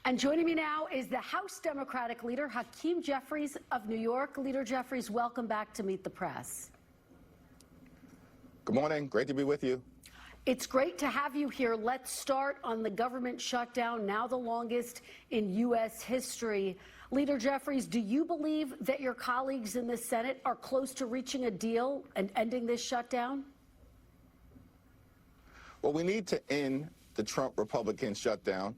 And joining me now is the House Democratic leader, Hakeem Jeffries of New York. Leader Jeffries, welcome back to Meet the Press. Good morning. Great to be with you. It's great to have you here. Let's start on the government shutdown, now the longest in U.S. history. Leader Jeffries, do you believe that your colleagues in the Senate are close to reaching a deal and ending this shutdown? Well, we need to end the Trump Republican shutdown,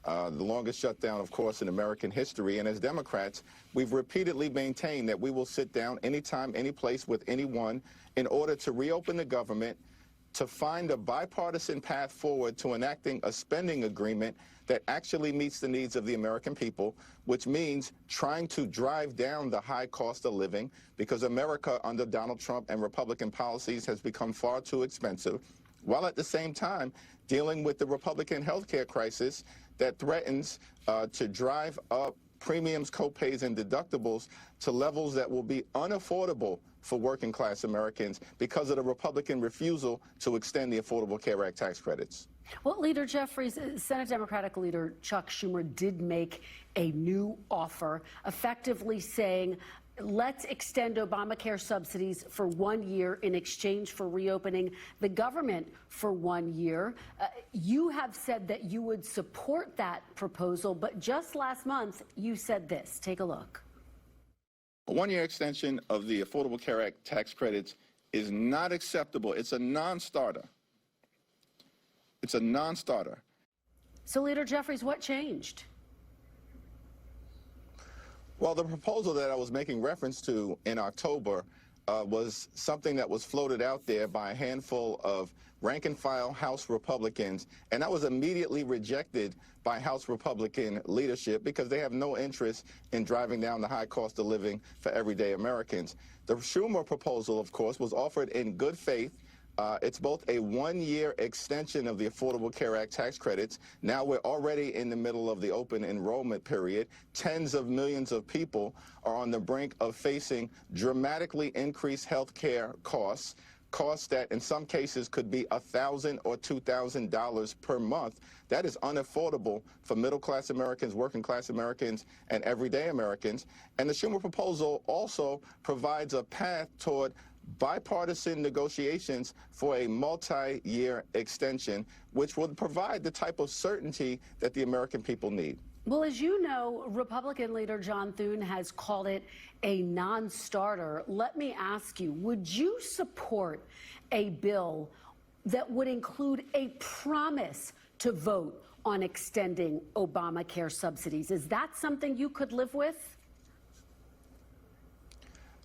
the longest shutdown, of course, in American history. And as Democrats, we've repeatedly maintained that we will sit down anytime, any place with anyone in order to reopen the government, to find a bipartisan path forward to enacting a spending agreement that actually meets the needs of the American people, which means trying to drive down the high cost of living, because America under Donald Trump and Republican policies has become far too expensive, while at the same time dealing with the Republican health care crisis that threatens to drive up premiums, copays, and deductibles to levels that will be unaffordable for working class Americans because of the Republican refusal to extend the Affordable Care Act tax credits. Well, Leader Jeffries, Senate Democratic leader Chuck Schumer did make a new offer, effectively saying, let's extend Obamacare subsidies for 1 year in exchange for reopening the government for 1 year. You have said that you would support that proposal, but just last month you said this. Take a look. A 1 year extension of the Affordable Care Act tax credits is not acceptable. It's a non-starter. It's a non-starter. So, Leader Jeffries, what changed? Well, the proposal that I was making reference to in October was something that was floated out there by a handful of rank-and-file House Republicans, and that was immediately rejected by House Republican leadership because they have no interest in driving down the high cost of living for everyday Americans. The Schumer proposal, of course, was offered in good faith. It's both a 1 year extension of the Affordable Care Act tax credits. Now we're already in the middle of the open enrollment period. Tens of millions of people are on the brink of facing dramatically increased health care costs that in some cases could be $1,000 or $2,000 per month. That is unaffordable for middle-class Americans, working-class Americans, and everyday Americans. And the Schumer proposal also provides a path toward bipartisan negotiations for a multi-year extension, which would provide the type of certainty that the American people need. Well, as you know, Republican leader John Thune has called it a non-starter. Let me ask you, would you support a bill that would include a promise to vote on extending Obamacare subsidies? Is that something you could live with?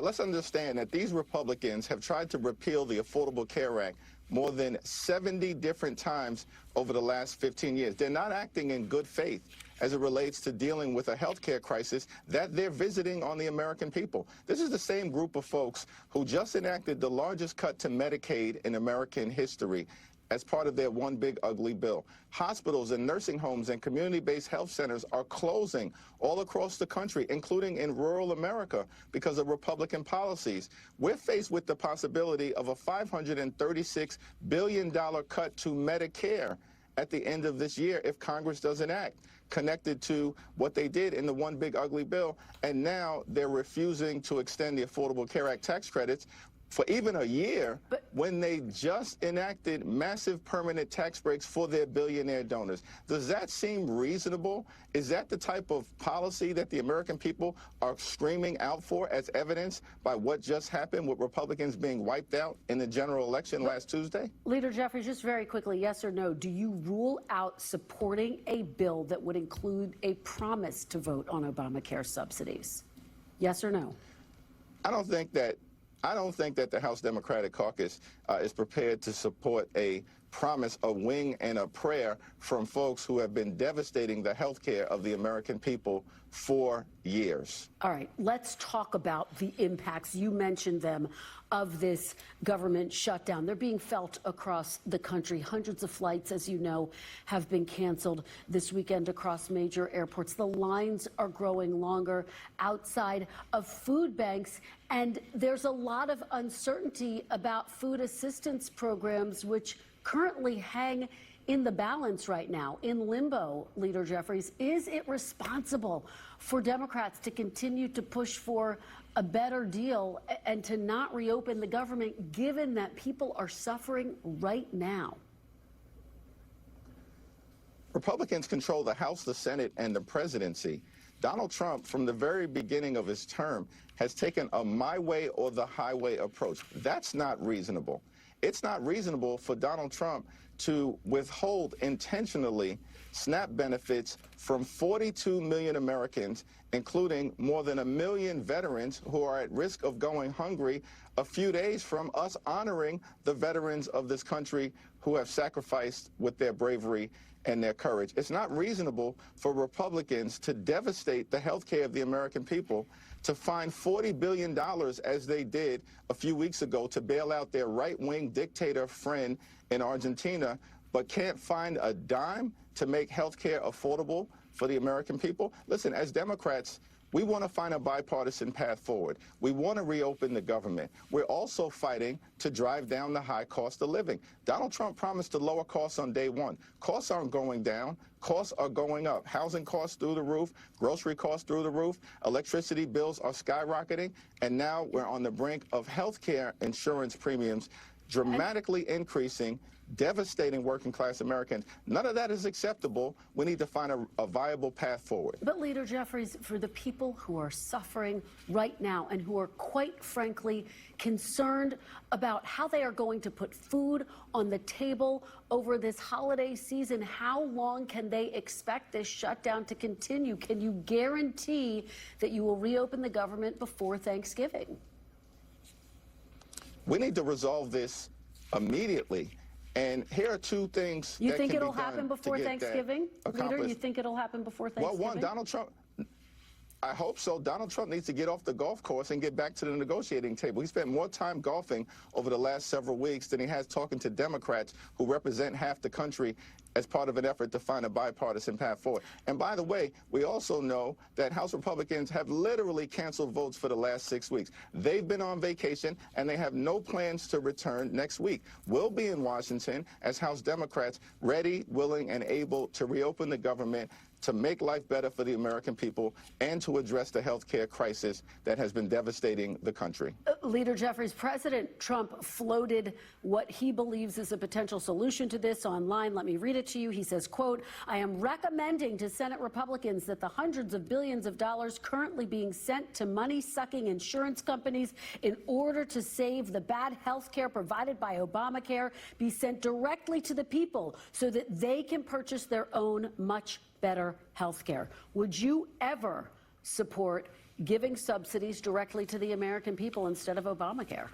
Let's understand that these Republicans have tried to repeal the Affordable Care Act more than 70 different times over the last 15 years. They're not acting in good faith as it relates to dealing with a health care crisis that they're visiting on the American people. This is the same group of folks who just enacted the largest cut to Medicaid in American history as part of their one big ugly bill. Hospitals and nursing homes and community-based health centers are closing all across the country, including in rural America, because of Republican policies. We're faced with the possibility of a $536 billion cut to Medicare at the end of this year if Congress doesn't act, connected to what they did in the one big ugly bill. And now they're refusing to extend the Affordable Care Act tax credits for even a year, when they just enacted massive permanent tax breaks for their billionaire donors. Does that seem reasonable? Is that the type of policy that the American people are screaming out for, as evidenced by what just happened with Republicans being wiped out in the general election last Tuesday? Leader Jeffries, just very quickly, yes or no, do you rule out supporting a bill that would include a promise to vote on Obamacare subsidies? Yes or no? I don't think that the House Democratic Caucus is prepared to support a promise, a wing, and a prayer from folks who have been devastating the health care of the American people for years. All right, let's talk about the impacts. You mentioned them of this government shutdown. They're being felt across the country. Hundreds of flights, as you know, have been canceled this weekend across major airports. The lines are growing longer outside of food banks, and there's a lot of uncertainty about food assistance programs, which currently hang in the balance right now, in limbo, Leader Jeffries. Is it responsible for Democrats to continue to push for a better deal and to not reopen the government, given that people are suffering right now? Republicans control the House, the Senate, and the presidency. Donald Trump, from the very beginning of his term, has taken a my way or the highway approach. That's not reasonable. It's not reasonable for Donald Trump to withhold intentionally SNAP benefits from 42 million Americans, including more than 1 million veterans who are at risk of going hungry a few days from us honoring the veterans of this country who have sacrificed with their bravery and their courage. It's not reasonable for Republicans to devastate the health care of the American people, to find $40 billion, as they did a few weeks ago, to bail out their right-wing dictator friend in Argentina, but can't find a dime to make health care affordable for the American people. Listen, as Democrats, we want to find a bipartisan path forward. We want to reopen the government. We're also fighting to drive down the high cost of living. Donald Trump promised to lower costs on day one. Costs aren't going down. Costs are going up. Housing costs through the roof, grocery costs through the roof, electricity bills are skyrocketing, and now we're on the brink of health care insurance premiums dramatically increasing, devastating working class Americans. None of that is acceptable. We need to find a viable path forward. But Leader Jeffries, for the people who are suffering right now and who are quite frankly concerned about how they are going to put food on the table over this holiday season, how long can they expect this shutdown to continue? Can you guarantee that you will reopen the government before Thanksgiving? We need to resolve this immediately. And here are two things you that think can it'll be done happen before to get Thanksgiving, that Leader? accomplished. You think it'll happen before Thanksgiving? Well, one, Donald Trump, I hope so. Donald Trump needs to get off the golf course and get back to the negotiating table. He spent more time golfing over the last several weeks than he has talking to Democrats who represent half the country as part of an effort to find a bipartisan path forward. And by the way, we also know that House Republicans have literally canceled votes for the last 6 weeks. They've been on vacation, and they have no plans to return next week. We'll be in Washington as House Democrats, ready, willing, and able to reopen the government, to make life better for the American people, and to address the health care crisis that has been devastating the country. Leader Jeffries, President Trump floated what he believes is a potential solution to this online. Let me read it to you. He says, quote, "I am recommending to Senate Republicans that the hundreds of billions of dollars currently being sent to money-sucking insurance companies in order to save the bad health care provided by Obamacare be sent directly to the people so that they can purchase their own much better health care." Would you ever support giving subsidies directly to the American people instead of Obamacare?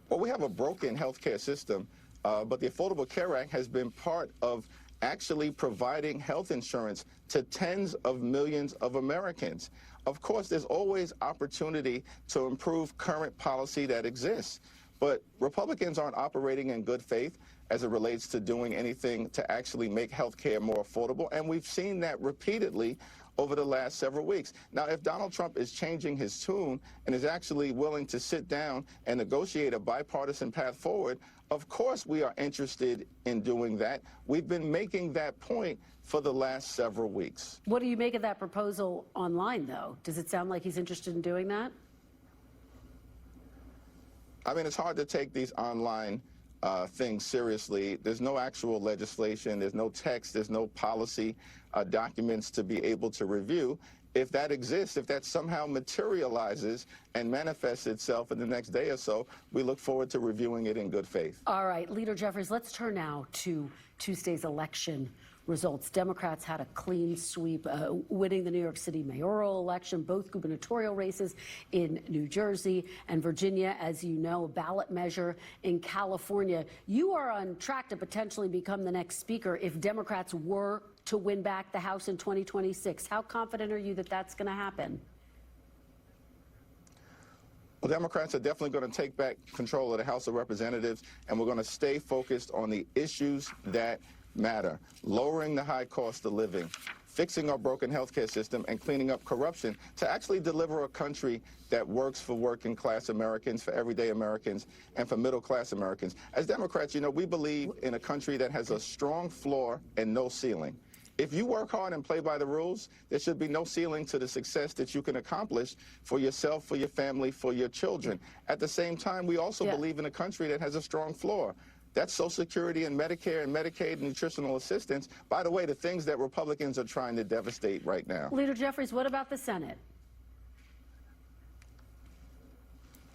Well, we have a broken health care system, but the Affordable Care Act has been part of actually providing health insurance to tens of millions of Americans. Of course, there's always opportunity to improve current policy that exists, but Republicans aren't operating in good faith as it relates to doing anything to actually make health care more affordable, and we've seen that repeatedly over the last several weeks. Now, if Donald Trump is changing his tune and is actually willing to sit down and negotiate a bipartisan path forward, of course we are interested in doing that. We've been making that point for the last several weeks. What do you make of that proposal online, though? Does it sound like he's interested in doing that? I mean, it's hard to take these online things seriously. There's no actual legislation, there's no text, there's no policy documents to be able to review. If that exists, if that somehow materializes and manifests itself in the next day or so, we look forward to reviewing it in good faith. All right, Leader Jeffries, let's turn now to Tuesday's election results. Democrats had a clean sweep, winning the New York City mayoral election, both gubernatorial races in New Jersey and Virginia. As you know, a ballot measure in California. You are on track to potentially become the next speaker if Democrats were to win back the House in 2026. How confident are you that that's going to happen? Well, Democrats are definitely going to take back control of the House of Representatives, and we're going to stay focused on the issues that matter. Lowering the high cost of living, fixing our broken healthcare system, and cleaning up corruption to actually deliver a country that works for working class Americans, for everyday Americans, and for middle class Americans. As Democrats, you know, we believe in a country that has a strong floor and no ceiling. If you work hard and play by the rules, there should be no ceiling to the success that you can accomplish for yourself, for your family, for your children. At the same time, we also believe in a country that has a strong floor. That's Social Security and Medicare and Medicaid and nutritional assistance. By the way, the things that Republicans are trying to devastate right now. Leader Jeffries, what about the Senate?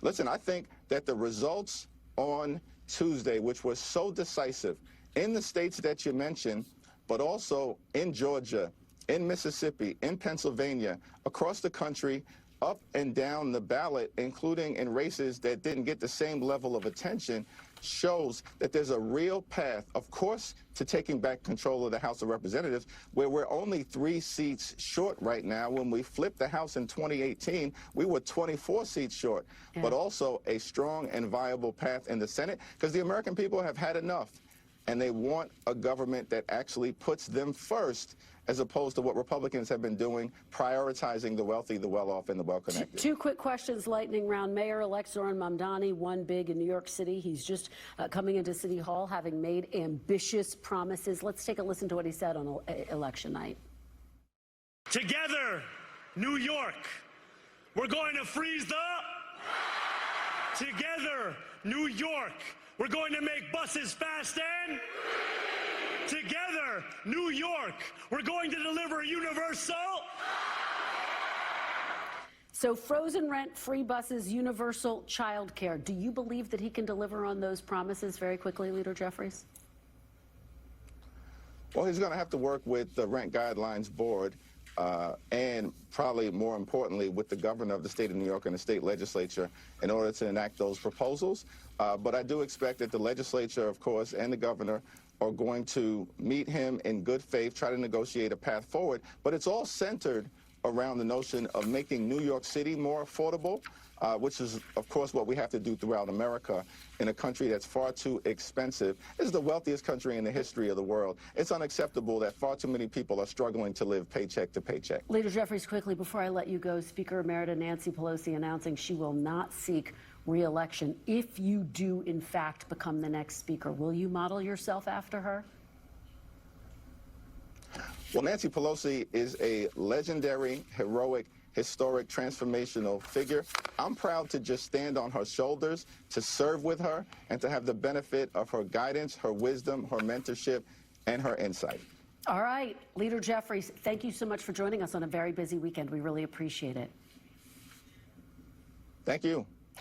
Listen, I think that the results on Tuesday, which was so decisive in the states that you mentioned, but also in Georgia, in Mississippi, in Pennsylvania, across the country, up and down the ballot, including in races that didn't get the same level of attention, shows that there's a real path, of course, to taking back control of the House of Representatives, where we're only 3 seats short right now. When we flipped the House in 2018, we were 24 seats short, but also a strong and viable path in the Senate, because the American people have had enough. And they want a government that actually puts them first, as opposed to what Republicans have been doing, prioritizing the wealthy, the well-off, and the well-connected. 2 quick questions, lightning round. Mayor-elect Zoran Mamdani won big in New York City. He's just coming into City Hall, having made ambitious promises. Let's take a listen to what he said on election night. Together, New York, we're going to freeze the... Together, New York, we're going to make buses fast and... Together, New York, we're going to deliver universal... So frozen rent, free buses, universal child care. Do you believe that he can deliver on those promises very quickly, Leader Jeffries? Well, he's going to have to work with the Rent Guidelines Board and probably more importantly with the governor of the state of New York and the state legislature in order to enact those proposals. But I do expect that the legislature, of course, and the governor are going to meet him in good faith, try to negotiate a path forward. But it's all centered around the notion of making New York City more affordable, which is, of course, what we have to do throughout America in a country that's far too expensive. This is the wealthiest country in the history of the world. It's unacceptable that far too many people are struggling to live paycheck to paycheck. Leader Jeffries, quickly, before I let you go, Speaker Emerita Nancy Pelosi announcing she will not seek re-election. If you do, in fact, become the next speaker, will you model yourself after her? Well, Nancy Pelosi is a legendary, heroic, historic, transformational figure. I'm proud to just stand on her shoulders, to serve with her, and to have the benefit of her guidance, her wisdom, her mentorship, and her insight. All right, Leader Jeffries, thank you so much for joining us on a very busy weekend. We really appreciate it. Thank you.